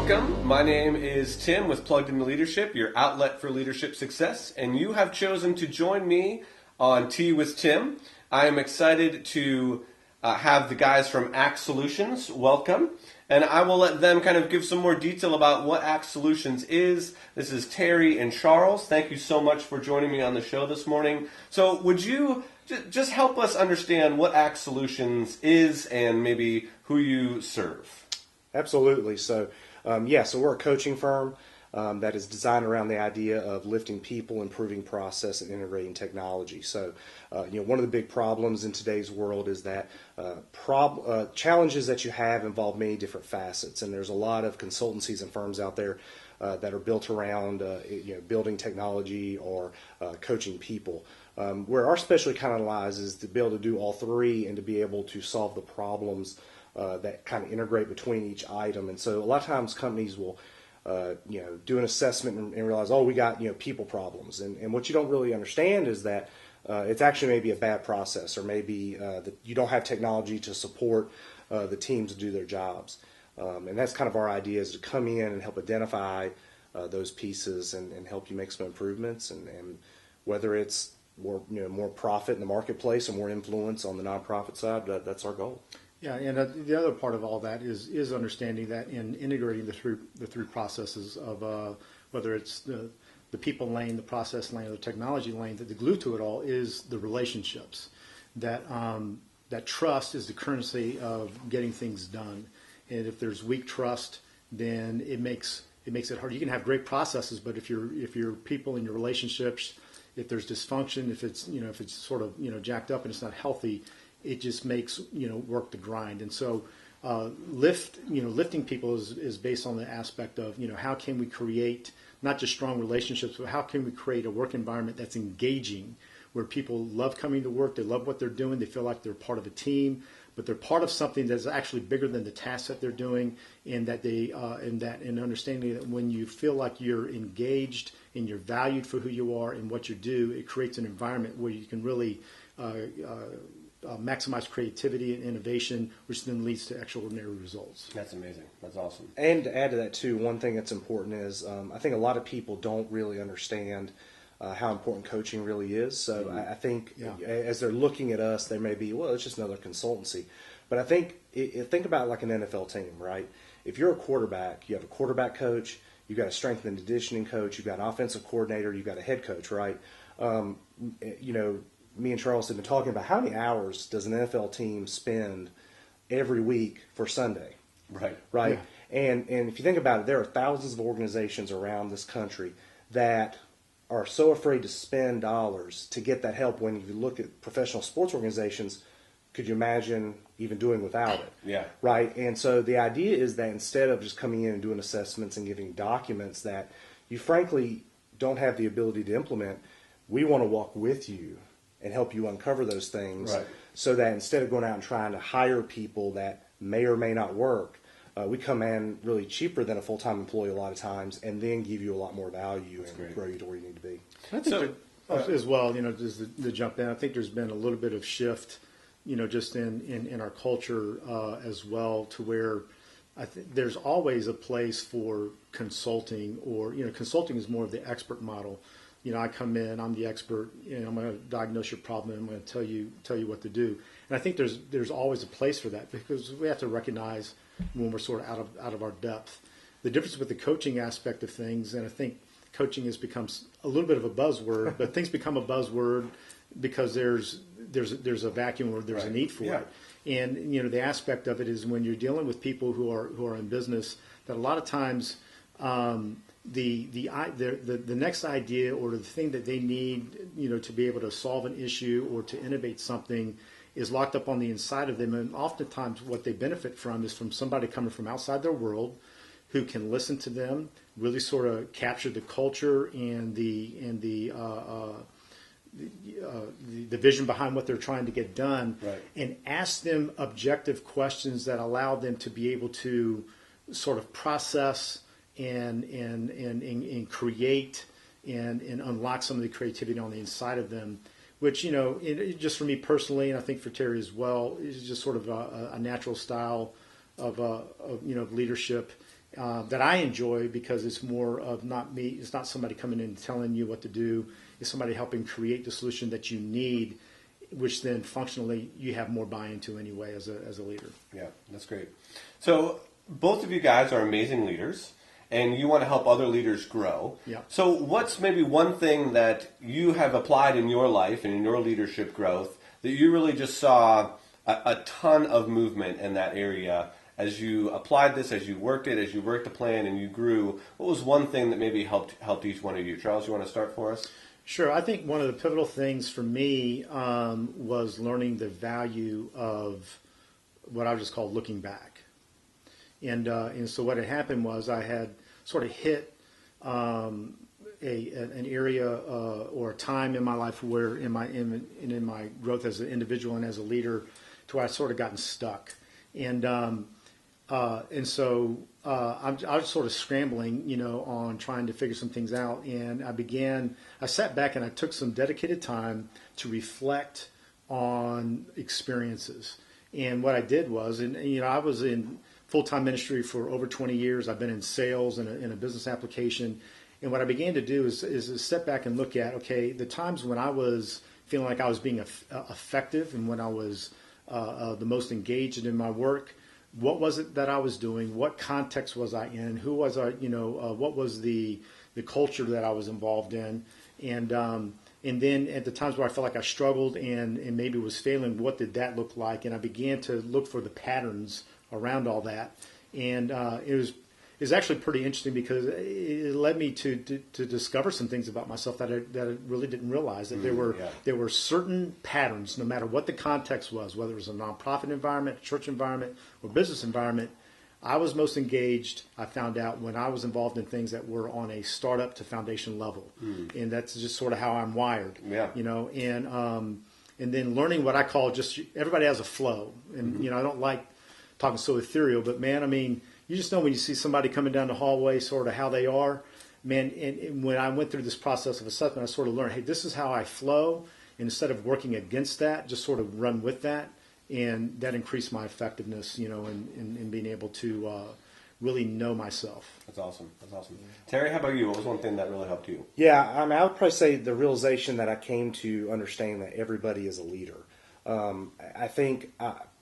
Welcome. My name is Tim with Plugged Into Leadership, your outlet for leadership success, and you have chosen to join me on Tea with Tim. I am excited to have the guys from Act Solutions welcome, and I will let them kind of give some more detail about what Act Solutions is. This is Terry and Charles. Thank you so much for joining me on the show this morning. So would you just help us understand what Act Solutions is and maybe who you serve? Absolutely. So we're a coaching firm that is designed around the idea of lifting people, improving process, and integrating technology. So, one of the big problems in today's world is that challenges that you have involve many different facets, and there's a lot of consultancies and firms out there that are built around building technology or coaching people. Where our specialty kind of lies is to be able to do all three and to be able to solve the problems that kind of integrate between each item. And so a lot of times companies will do an assessment and realize, we got people problems. And what you don't really understand is that it's actually maybe a bad process, or maybe that you don't have technology to support the teams to do their jobs. And that's kind of our idea, is to come in and help identify those pieces and help you make some improvements. And whether it's more profit in the marketplace or more influence on the nonprofit side, that's our goal. Yeah, and the other part of all that is understanding that in integrating the three processes of whether it's the people lane, the process lane, or the technology lane, that the glue to it all is the relationships. That trust is the currency of getting things done. And if there's weak trust, then it makes it hard. You can have great processes, but if your people and your relationships, if there's dysfunction, if it's sort of jacked up and it's not healthy, it just makes work the grind. And so lifting people is based on the aspect of how can we create not just strong relationships, but how can we create a work environment that's engaging, where people love coming to work, they love what they're doing, they feel like they're part of a team, but they're part of something that's actually bigger than the task that they're doing, and that and understanding that when you feel like you're engaged and you're valued for who you are and what you do, it creates an environment where you can really maximize creativity and innovation, which then leads to extraordinary results. That's amazing. That's awesome. And to add to that too, one thing that's important is I think a lot of people don't really understand how important coaching really is. So I think as they're looking at us, they may be, it's just another consultancy. But I think think about it like an NFL team, right? If you're a quarterback, you have a quarterback coach, you've got a strength and conditioning coach, you've got an offensive coordinator, you've got a head coach, right? Me and Charles have been talking about how many hours does an NFL team spend every week for Sunday, right? Yeah. And if you think about it, there are thousands of organizations around this country that are so afraid to spend dollars to get that help. When you look at professional sports organizations, could you imagine even doing without it? Yeah. Right? And so the idea is that instead of just coming in and doing assessments and giving documents that you frankly don't have the ability to implement, we want to walk with you and help you uncover those things, right, so that instead of going out and trying to hire people that may or may not work, we come in really cheaper than a full-time employee a lot of times, and then give you a lot more value and grow you to where you need to be. I think as well, just to jump in, I think there's been a little bit of shift, just in our culture as well, to where I think there's always a place for consulting, or consulting is more of the expert model. I come in, I'm the expert, I'm going to diagnose your problem, and I'm going to tell you what to do. And I think there's always a place for that, because we have to recognize when we're sort of out of our depth. The difference with the coaching aspect of things, and I think coaching has become a little bit of a buzzword, but things become a buzzword because there's a vacuum, or there's a need for it. And the aspect of it is when you're dealing with people who are in business, that a lot of times the next idea, or the thing that they need, to be able to solve an issue or to innovate something, is locked up on the inside of them. And oftentimes what they benefit from is from somebody coming from outside their world, who can listen to them, really sort of capture the culture and the vision behind what they're trying to get done, right, and ask them objective questions that allow them to be able to sort of process and create and unlock some of the creativity on the inside of them, which, just for me personally, and I think for Terry as well, is just sort of a natural style of leadership. that I enjoy because it's more of not me. It's not somebody coming in and telling you what to do. It's somebody helping create the solution that you need, which then functionally you have more buy-in to anyway as a leader. Yeah, that's great. So both of you guys are amazing leaders, and you want to help other leaders grow. Yeah. So what's maybe one thing that you have applied in your life and in your leadership growth that you really just saw a ton of movement in that area as you applied this, as you worked it, as you worked the plan and you grew? What was one thing that maybe helped each one of you? Charles, you want to start for us? Sure. I think one of the pivotal things for me was learning the value of what I would just call looking back. And so what had happened was I had sort of hit an area or a time in my life where in my growth as an individual and as a leader, to where I sort of gotten stuck. And so I was sort of scrambling, on trying to figure some things out. And I sat back and I took some dedicated time to reflect on experiences. And what I did was, I was in full-time ministry for over 20 years. I've been in sales in a business application. And what I began to do is step back and look at, okay, the times when I was feeling like I was being effective and when I was the most engaged in my work. What was it that I was doing? What context was I in? Who was I? What was the culture that I was involved in? And then at the times where I felt like I struggled and maybe was failing, what did that look like? And I began to look for the patterns around all that. And it was actually pretty interesting because it led me to discover some things about myself that I really didn't realize, that there were certain patterns, no matter what the context was, whether it was a nonprofit environment, church environment, or business environment. I was most engaged, I found out, when I was involved in things that were on a startup to foundation level. And that's just sort of how I'm wired. Yeah. And then learning what I call just, everybody has a flow. And, I don't like talking so ethereal, but man, you just know when you see somebody coming down the hallway, sort of how they are, man. And when I went through this process of assessment, I sort of learned, hey, this is how I flow. And instead of working against that, just sort of run with that. And that increased my effectiveness, in being able to really know myself. That's awesome. Terry, how about you? What was one thing that really helped you? Yeah, I would probably say the realization that I came to understand that everybody is a leader. I think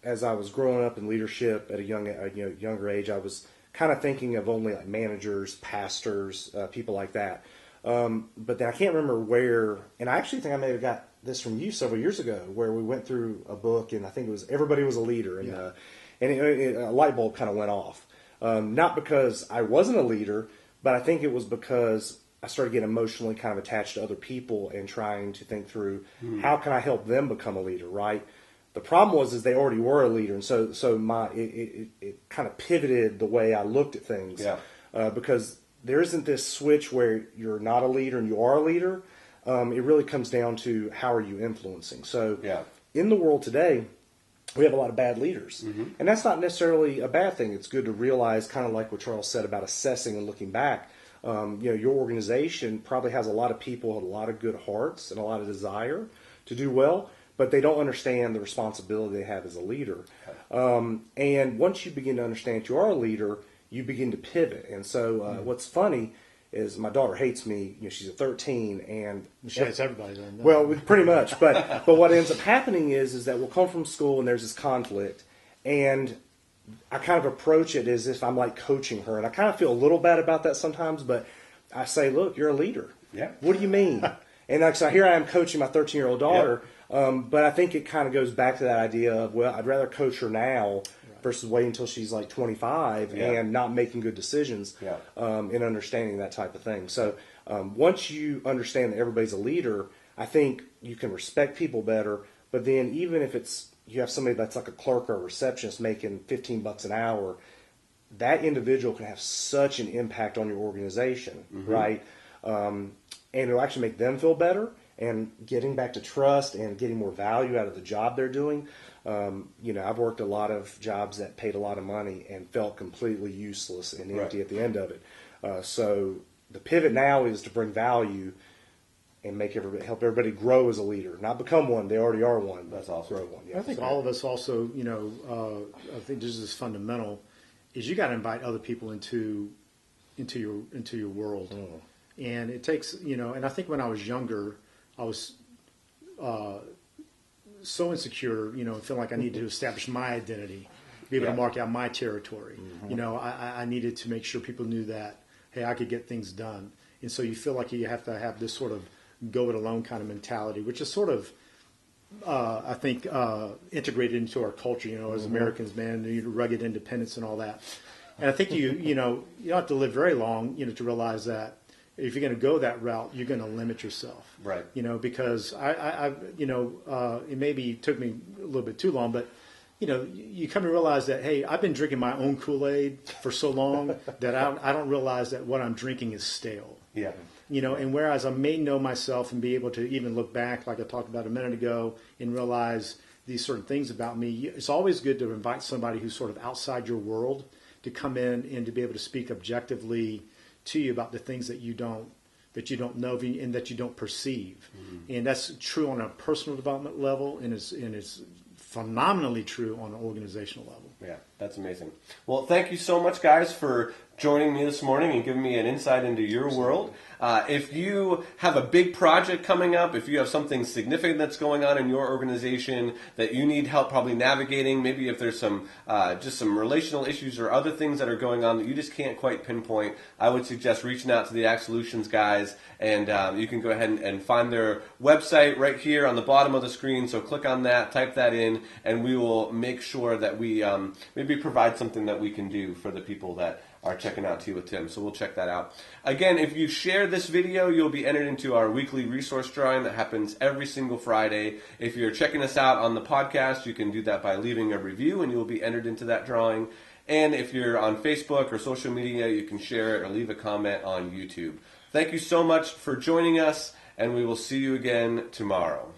as I was growing up in leadership at a younger age, I was kind of thinking of only like managers, pastors, people like that. But then I can't remember where, and I actually think I may have got this from you several years ago, where we went through a book, and I think it was Everybody Was a Leader, and a light bulb kind of went off. Not because I wasn't a leader, but I think it was because I started getting emotionally kind of attached to other people and trying to think through how can I help them become a leader, right? The problem was they already were a leader, and so it kind of pivoted the way I looked at things. Because there isn't this switch where you're not a leader and you are a leader. It really comes down to how are you influencing. So in the world today, we have a lot of bad leaders. And that's not necessarily a bad thing. It's good to realize, kind of like what Charles said about assessing and looking back. Your organization probably has a lot of people with a lot of good hearts and a lot of desire to do well, but they don't understand the responsibility they have as a leader. And once you begin to understand you are a leader, you begin to pivot. And so what's funny is my daughter hates me. She's at 13, and she hates everybody then. No. Well, pretty much. But what ends up happening is that we'll come from school and there's this conflict, and I kind of approach it as if I'm like coaching her, and I kind of feel a little bad about that sometimes. But I say, "Look, you're a leader. Yeah. What do you mean?" And so here I am coaching my 13-year-old daughter. But I think it kind of goes back to that idea of, well, I'd rather coach her now versus waiting until she's like 25 and not making good decisions in understanding that type of thing. So once you understand that everybody's a leader, I think you can respect people better. But then even if you have somebody that's like a clerk or a receptionist making $15 an hour, that individual can have such an impact on your organization, right? And it'll actually make them feel better. And getting back to trust and getting more value out of the job they're doing. I've worked a lot of jobs that paid a lot of money and felt completely useless and empty at the end of it. So the pivot now is to bring value and help everybody grow as a leader, not become one. They already are one. That's awesome. Grow one. I think all of us also, I think this is fundamental, is you got to invite other people into your world. And it takes, and I think when I was younger, I was so insecure, feeling like I needed to establish my identity, be able to mark out my territory. I needed to make sure people knew that, hey, I could get things done. And so you feel like you have to have this sort of go it alone kind of mentality, which is sort of, I think, integrated into our culture, as Americans, man, rugged independence and all that. And I think you don't have to live very long, to realize that if you're going to go that route, you're going to limit yourself. Right. Because it maybe took me a little bit too long, but you come to realize that, hey, I've been drinking my own Kool-Aid for so long that I don't realize that what I'm drinking is stale. Yeah. And whereas I may know myself and be able to even look back, like I talked about a minute ago, and realize these certain things about me, it's always good to invite somebody who's sort of outside your world to come in and to be able to speak objectively to you about the things that you don't know and that you don't perceive. And that's true on a personal development level, and it's phenomenally true on an organizational level. Yeah, that's amazing. Well, thank you so much, guys, for joining me this morning and giving me an insight into your world. If you have a big project coming up, if you have something significant that's going on in your organization that you need help probably navigating, maybe if there's some just some relational issues or other things that are going on that you just can't quite pinpoint, I would suggest reaching out to the Act Solutions guys, and you can go ahead and find their website right here on the bottom of the screen. So click on that, type that in, and we will make sure that we maybe provide something that we can do for the people that are checking out Tea with Tim. So we'll check that out. Again, if you share this video, you'll be entered into our weekly resource drawing that happens every single Friday. If you're checking us out on the podcast, you can do that by leaving a review, and you'll be entered into that drawing. And if you're on Facebook or social media, you can share it or leave a comment on YouTube. Thank you so much for joining us, and we will see you again tomorrow.